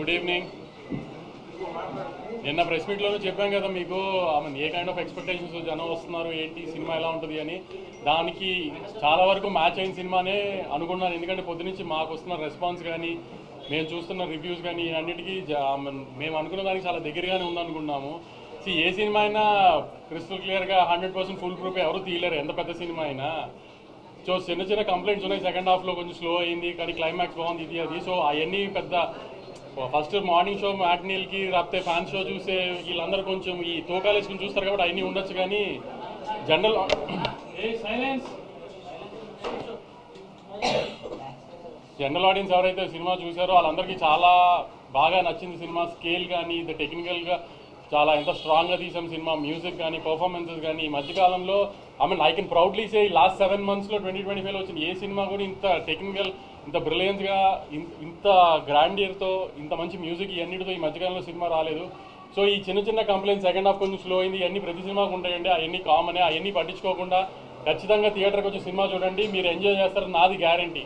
Good evening. నిన్న press మీట్లోనే చెప్పాం కదా మీకు ఏ కైండ్ ఆఫ్ ఎక్స్పెక్టేషన్స్ జనం వస్తున్నారు, ఏంటి సినిమా ఎలా ఉంటుంది అని. దానికి చాలా వరకు మ్యాచ్ అయిన సినిమానే అనుకున్నాను. ఎందుకంటే పొద్దునుంచి మాకు వస్తున్న రెస్పాన్స్ కానీ, మేము చూస్తున్న రివ్యూస్ కానీ అన్నిటికీ మేము అనుకున్న దానికి చాలా దగ్గరగానే ఉందనుకున్నాము. ఏ సినిమా అయినా క్రిస్టల్ క్లియర్గా 100% ఫుల్ ప్రూఫ్ ఎవరు తీయలేరు, ఎంత పెద్ద సినిమా అయినా. సో చిన్న చిన్న కంప్లైంట్స్ ఉన్నాయి. సెకండ్ హాఫ్లో కొంచెం స్లో అయింది, కానీ క్లైమాక్స్ బాగుంది ఇది అది. సో అవన్నీ పెద్ద ఫస్ట్ మార్నింగ్ షో మ్యాట్నీల్కి రాకపోతే ఫ్యాన్ షో చూసే వీళ్ళందరూ కొంచెం ఈ తోకాలు వేసుకుని చూస్తారు కాబట్టి అవన్నీ ఉండొచ్చు. కానీ జనరల్ ఆడియన్స్ ఎవరైతే సినిమా చూసారో వాళ్ళందరికీ చాలా బాగా నచ్చింది సినిమా. స్కేల్ కానీ ఇది టెక్నికల్గా చాలా ఎంత స్ట్రాంగ్గా తీసాం సినిమా. మ్యూజిక్ కానీ పర్ఫార్మెన్సెస్ కానీ ఈ మధ్యకాలంలో I can proudly say last 7 monthsలో 2025లో వచ్చిన ఏ సినిమా కూడా ఇంత టెక్నికల్, ఇంత బ్రిలియన్స్గా, ఇంత గ్రాండియర్తో, ఇంత మంచి మ్యూజిక్ ఇవన్నిటితో ఈ మధ్యకాలంలో సినిమా రాలేదు. సో ఈ చిన్న చిన్న కంప్లైంట్స్ సెకండ్ హాఫ్ కొంచెం స్లో అయింది, ఇవన్నీ ప్రతి సినిమాకు ఉంటాయండి. అవన్నీ కామనే. అవన్నీ పట్టించుకోకుండా ఖచ్చితంగా థియేటర్కి వచ్చి సినిమా చూడండి, మీరు ఎంజాయ్ చేస్తారు, నాది గ్యారంటీ.